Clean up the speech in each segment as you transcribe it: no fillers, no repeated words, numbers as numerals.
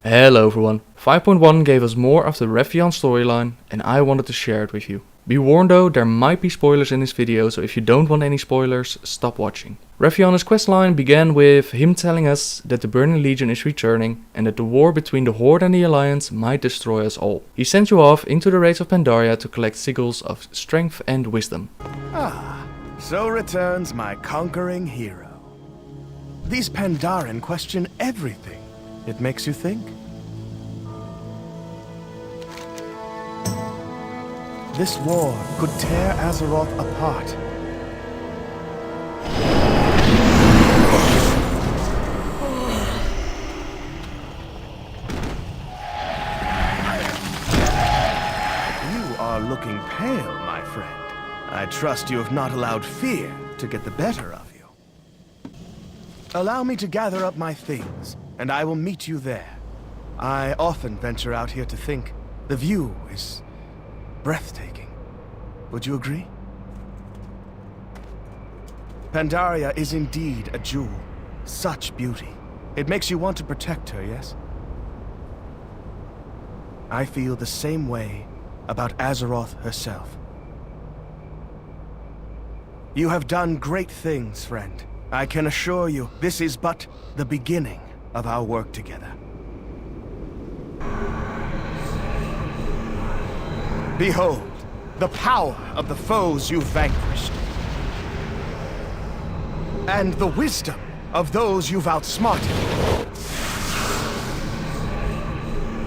Hello everyone, 5.1 gave us more of the Wrathion storyline and I wanted to share it with you. Be warned though, there might be spoilers in this video, so if you don't want any spoilers, stop watching. Wrathion's questline began with him telling us that the Burning Legion is returning and that the war between the Horde and the Alliance might destroy us all. He sent you off into the raids of Pandaria to collect sigils of strength and wisdom. Ah, so returns my conquering hero. These Pandaren question everything. It makes you think. This war could tear Azeroth apart. You are looking pale, my friend. I trust you have not allowed fear to get the better of you. Allow me to gather up my things, and I will meet you there. I often venture out here to think. The view is breathtaking. Would you agree? Pandaria is indeed a jewel. Such beauty. It makes you want to protect her, yes? I feel the same way about Azeroth herself. You have done great things, friend. I can assure you, this is but the beginning of our work together. Behold, the power of the foes you've vanquished. And the wisdom of those you've outsmarted.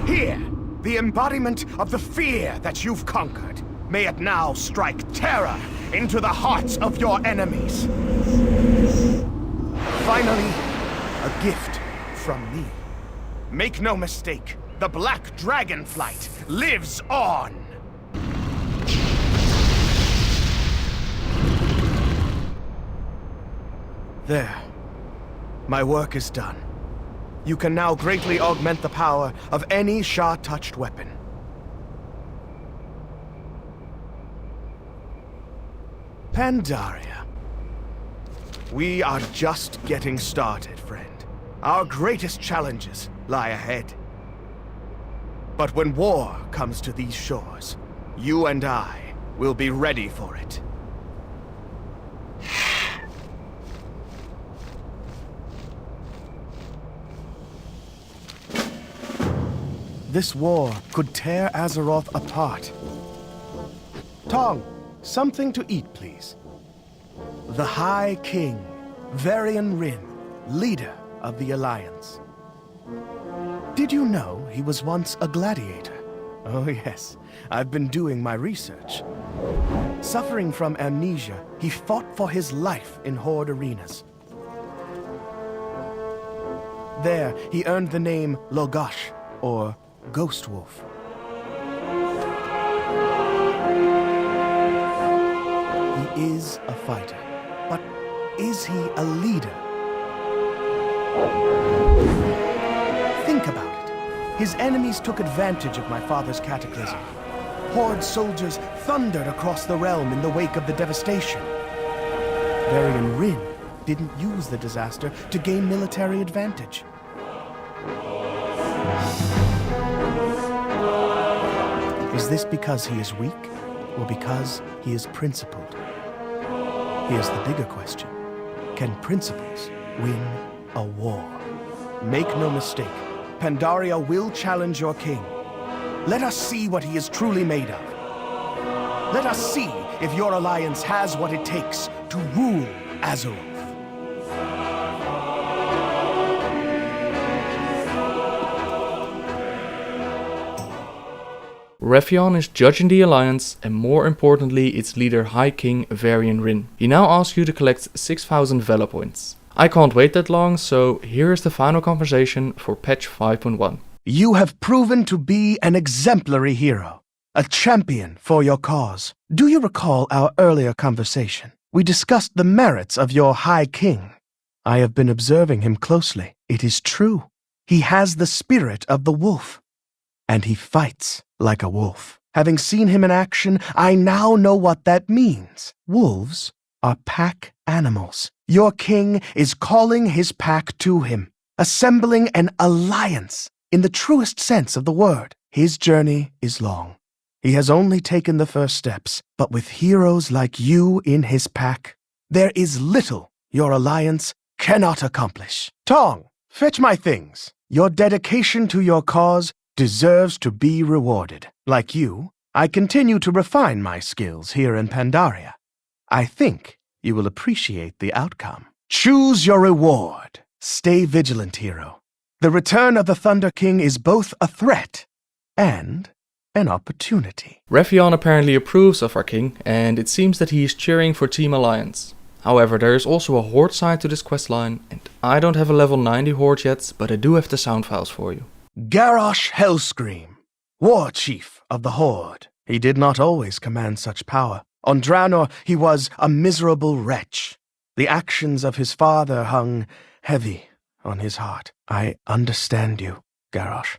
Here, the embodiment of the fear that you've conquered. May it now strike terror into the hearts of your enemies. Finally, a gift from me. Make no mistake, the Black Dragonflight lives on. There. My work is done. You can now greatly augment the power of any Shah-touched weapon. Pandaria. We are just getting started, friend. Our greatest challenges lie ahead. But when war comes to these shores, you and I will be ready for it. This war could tear Azeroth apart. Tong, something to eat, please. The High King, Wrathion Rin, leader of the Alliance. Did you know he was once a gladiator? Oh yes, I've been doing my research. Suffering from amnesia, he fought for his life in Horde arenas. There, he earned the name Logash, or Ghost Wolf. He is a fighter, but is he a leader? Think about it. His enemies took advantage of my father's cataclysm. Horde soldiers thundered across the realm in the wake of the devastation. Wrathion Rin didn't use the disaster to gain military advantage. Is this because he is weak, or because he is principled? Here's the bigger question. Can principles win a war? Make no mistake, Pandaria will challenge your king. Let us see what he is truly made of. Let us see if your alliance has what it takes to rule Azeroth. Wrathion is judging the Alliance and more importantly its leader High King Wrathion Rin. He now asks you to collect 6000 Valor points. I can't wait that long, so here is the final conversation for patch 5.1. You have proven to be an exemplary hero, a champion for your cause. Do you recall our earlier conversation? We discussed the merits of your High King. I have been observing him closely. It is true. He has the spirit of the wolf. And he fights like a wolf. Having seen him in action, I now know what that means. Wolves are pack animals. Your king is calling his pack to him, assembling an alliance in the truest sense of the word. His journey is long. He has only taken the first steps, but with heroes like you in his pack, there is little your alliance cannot accomplish. Tong, fetch my things. Your dedication to your cause deserves to be rewarded. Like you, I continue to refine my skills here in Pandaria. I think you will appreciate the outcome. Choose your reward. Stay vigilant, hero. The return of the Thunder King is both a threat and an opportunity. Wrathion apparently approves of our king, and it seems that he is cheering for Team Alliance. However, there is also a Horde side to this questline, and I don't have a level 90 Horde yet, but I do have the sound files for you. Garrosh Hellscream, War Chief of the Horde. He did not always command such power. On Draenor, he was a miserable wretch. The actions of his father hung heavy on his heart. I understand you, Garrosh.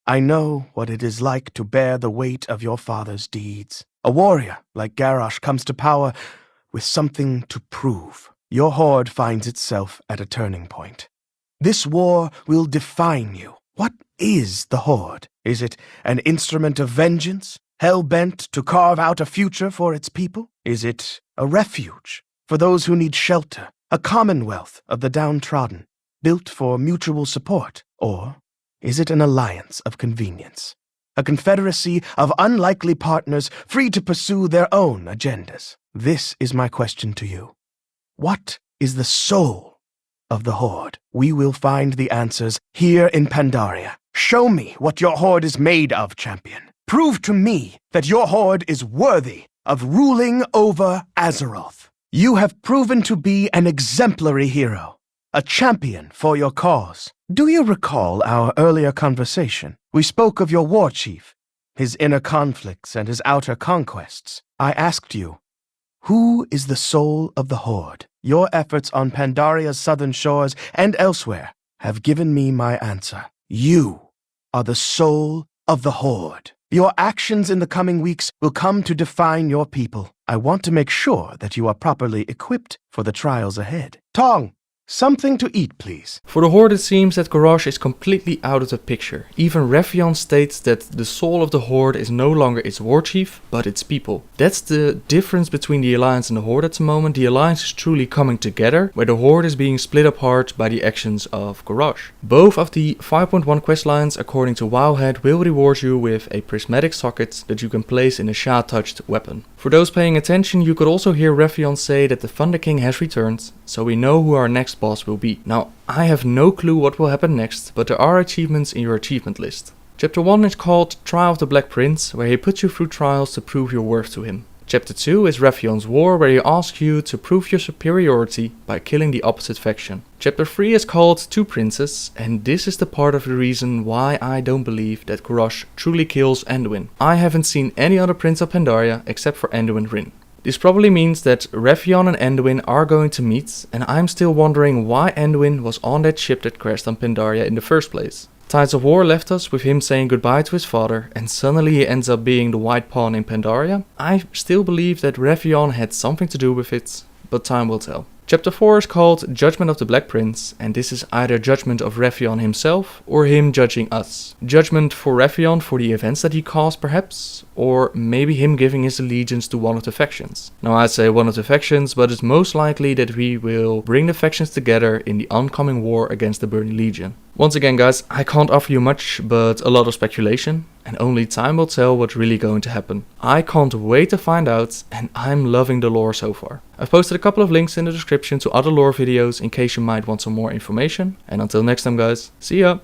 I know what it is like to bear the weight of your father's deeds. A warrior like Garrosh comes to power with something to prove. Your Horde finds itself at a turning point. This war will define you. What is the Horde? Is it an instrument of vengeance, hell-bent to carve out a future for its people? Is it a refuge for those who need shelter, a commonwealth of the downtrodden, built for mutual support? Or is it an alliance of convenience, a confederacy of unlikely partners free to pursue their own agendas? This is my question to you. What is the soul of the Horde? We will find the answers here in Pandaria. Show me what your Horde is made of, champion. Prove to me that your Horde is worthy of ruling over Azeroth. You have proven to be an exemplary hero, a champion for your cause. Do you recall our earlier conversation? We spoke of your war chief, his inner conflicts and his outer conquests. I asked you, who is the soul of the Horde? Your efforts on Pandaria's southern shores and elsewhere have given me my answer. You are the soul of the Horde. Your actions in the coming weeks will come to define your people. I want to make sure that you are properly equipped for the trials ahead. Tong, something to eat, please. For the Horde, it seems that Garrosh is completely out of the picture. Even Wrathion states that the soul of the Horde is no longer its war chief, but its people. That's the difference between the Alliance and the Horde at the moment. The Alliance is truly coming together, where the Horde is being split apart by the actions of Garrosh. Both of the 5.1 questlines, according to Wowhead, will reward you with a prismatic socket that you can place in a Shah-touched weapon. For those paying attention, you could also hear Wrathion say that the Thunder King has returned, so we know who our next boss will be. Now, I have no clue what will happen next, but there are achievements in your achievement list. Chapter 1 is called Trial of the Black Prince, where he puts you through trials to prove your worth to him. Chapter 2 is Rathion's War, where he asks you to prove your superiority by killing the opposite faction. Chapter 3 is called Two Princes, and this is the part of the reason why I don't believe that Garrosh truly kills Anduin. I haven't seen any other Prince of Pandaria except for Anduin Wrynn. This probably means that Wrathion and Anduin are going to meet, and I'm still wondering why Anduin was on that ship that crashed on Pandaria in the first place. Tides of War left us with him saying goodbye to his father, and suddenly he ends up being the white pawn in Pandaria. I still believe that Wrathion had something to do with it, but time will tell. Chapter 4 is called Judgment of the Black Prince, and this is either judgment of Wrathion himself or him judging us. Judgment for Wrathion for the events that he caused perhaps, or maybe him giving his allegiance to one of the factions. Now I'd say one of the factions, but it's most likely that we will bring the factions together in the oncoming war against the Burning Legion. Once again guys, I can't offer you much, but a lot of speculation, and only time will tell what's really going to happen. I can't wait to find out, and I'm loving the lore so far. I've posted a couple of links in the description to other lore videos in case you might want some more information, and until next time guys, see ya!